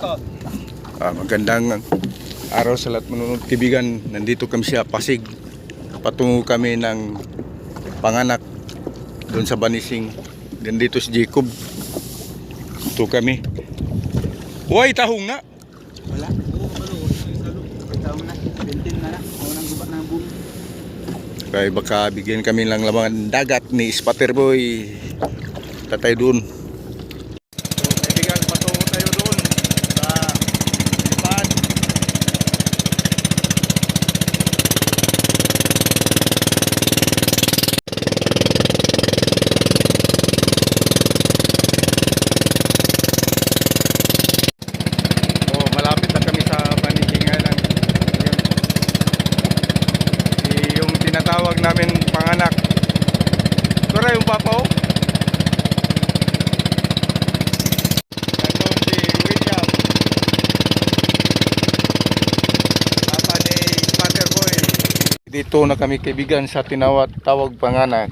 Magandang araw sa lahat mga kaibigan. Nandito kami sa Pasig. Patungo kami ng panganak doon sa Banising. Nandito si Jacob. Ito kami. Huwag tahong na. Wala. Tahong na. Bentin na na. Unang gubat na boom. Kaya baka bigyan kami lang labangan dagat ni Spatter Boy. Tatay doon. Tinatawag namin panganak. Ito yung papa o. Nandun si William, papa ni Spatter Boy. Dito na kami kaibigan sa tawag panganak.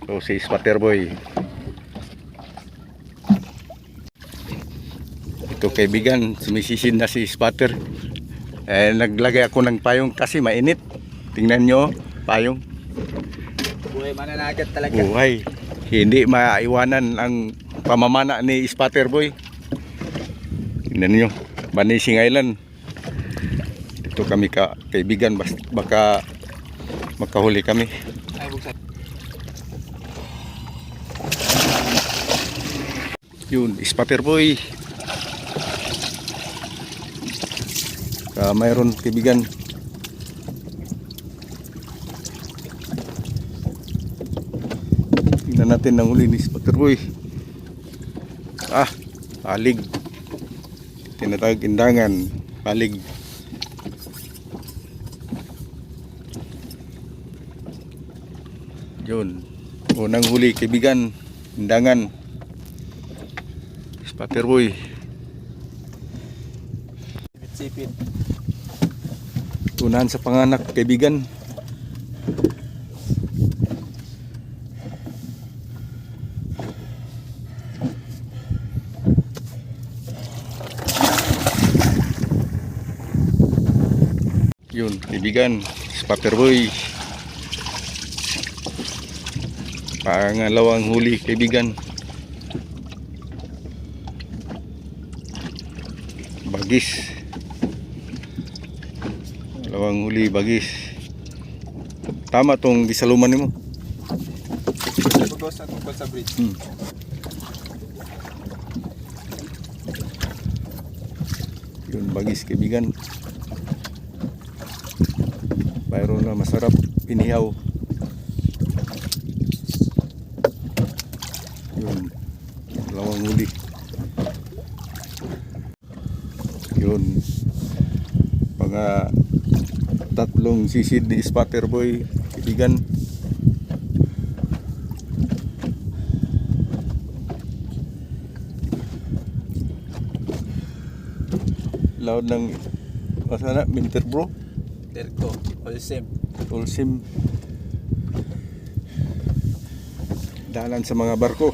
So si Spatter Boy. Ito kaibigan, sumisisid na si Spatter. Naglagay ako ng payong kasi mainit. Tingnan nyo, payong. Buhay mananagat talaga. Buhay. Hindi maiwanan ang pamamana ni Spatter Boy. Tingnan nyo, Banising Island. Dito kami kaibigan, baka makahuli kami. Yun, Spatter Boy. Mayroon kaibigan. Tingnan natin ang huli ni Spatter Boy. Palig. Tinatawag indangan. Palig. Yun. Unang huli kaibigan. Indangan. Spatter Boy. Sipit. Unahan sa panganak kaibigan. Yun, kaibigan, Spatter Boy. Pangalawang huli, kaibigan. Bagis. Pangalawang huli, bagis. Tama tong gisaluman nimo. Pagos at tungkol sa bridge. Yun, bagis, kaibigan. Mayroon na masarap inihaw. Yun, dalawang huli. Yun, mga tatlong sisid ni Spatter Boy, kaibigan. Laod ng masana, Minter Bro. Terko. Ulsim. Dalan sa mga barko.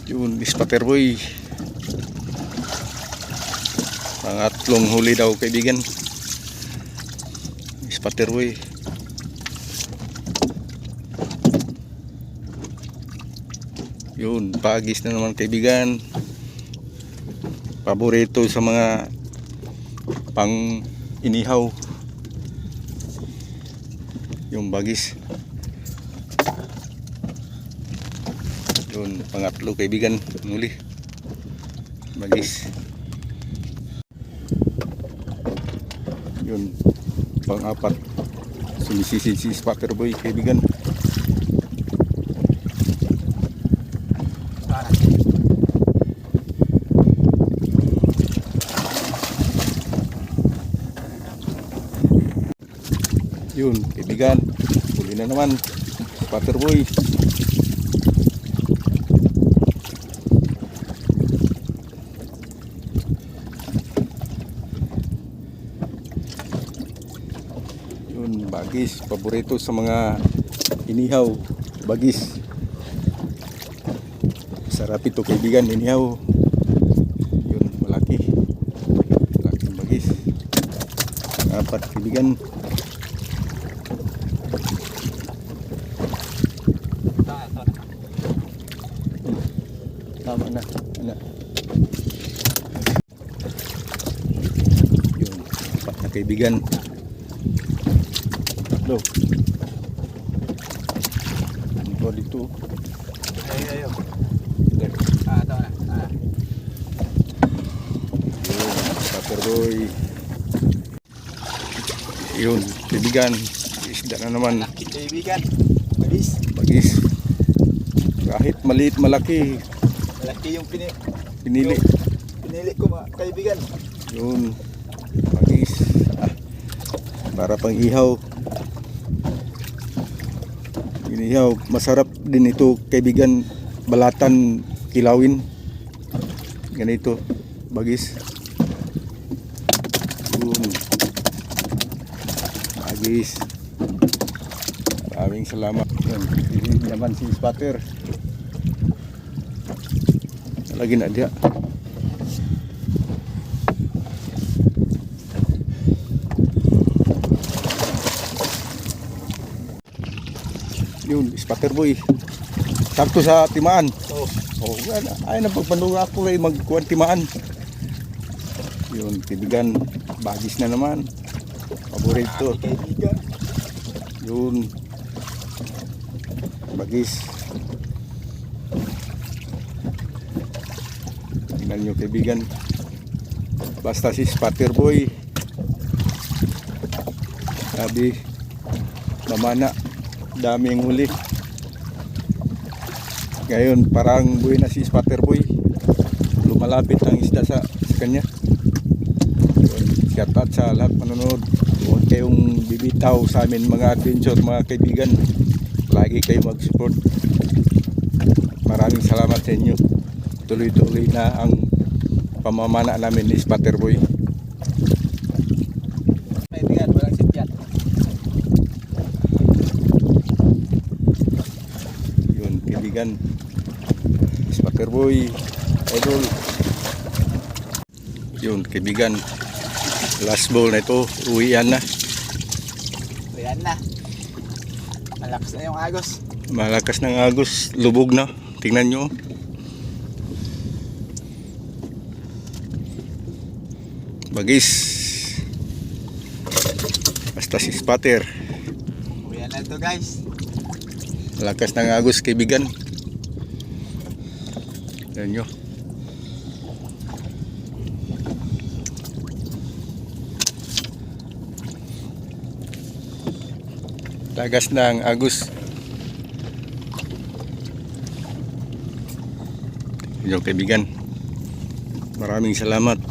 Yun, Spatter Boy. Pangatlong huli daw kaibigan. Spatter Boy. Yun, pagis na naman kaibigan. Paborito sa mga pang inihaw. Yung bagis. Yun, pangatlo kaibigan. Muli. Bagis. Yun, pang-apat. Sumisisid si Spatter Boy kaibigan. Yun, kaibigan, huli na naman Spatter Boy. Yun, bagis, paborito sa mga inihaw, bagis. Masarap ito kaibigan, inihaw. Yun, malaki. Malaking bagis. Apat kaibigan. Tama na. Ano? Yun, apat na kaibigan. Tatlo. Ano dito? Ayo. There. Ito na. Yun, Paterboy. Yun, kaibigan. Isda na naman. Kaibigan. Bagis. Bagis. Kahit maliit malaki, Malaki yung pinili. pinili ko mga kaibigan. Yun, bagis. Para pang ihaw. Inihaw, masarap din ito kaibigan, balatan, kilawin. Ganito, bagis. Yun. Bagis. Maraming salamat. Yun, hindi naman si Spatter. Lagi na dia. Yun, Spatter boy. Sakto sa timaan. Oh, ay na pagpanunga ako rin magkuhan timaan. Yun, kaibigan, bagis na naman. Paborito. Kaibigan. Yun. Bagis. Tingnan nyo kaibigan. Basta si Spatter boy. Sabi, mamana. Daming huli. Ngayon parang buhay na si Spatter boy. Lumalapit ang isda sa kanya. Yun, shout out sa lahat manonood. Huwag kayong bibitaw sa amin mga adventure mga kaibigan. Lagi kayo mag-support. Maraming salamat sa inyo. Tuloy-tuloy na ang pamamana namin ni Spatter boy. Kaibigan, walang sityan. Yun, kaibigan. Spatter boy, idol. Yun, kaibigan. Last ball na ito, uwian na. Ayan na. Malakas na yung agos. Malakas ng agos, lubog na. Tingnan nyo. Bagis. Basta si Spatter. Ayan na ito guys. Malakas ng agos, kaibigan. Tingnan nyo. Lagas ng agos. Tingnan nyo, kaibigan. Maraming salamat.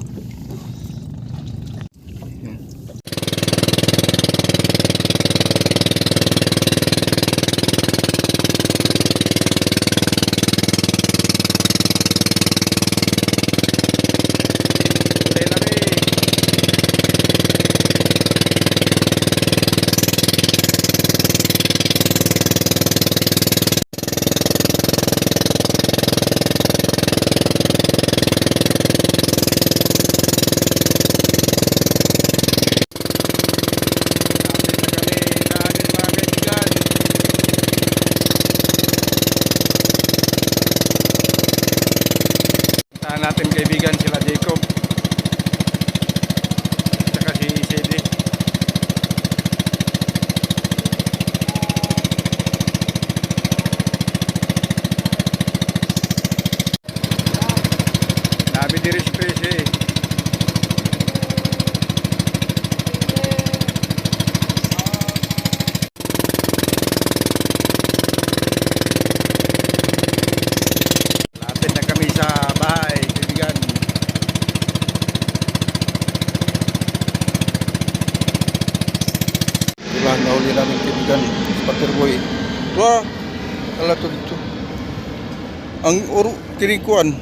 Natin kaibigan sila Jacob saka si CD. Nabi diri si Prese. Lapit na kami sa bahay. Nahuli namin kaibigan, Spatter boy. Wah, ala to dito. Ang oro kinikuan.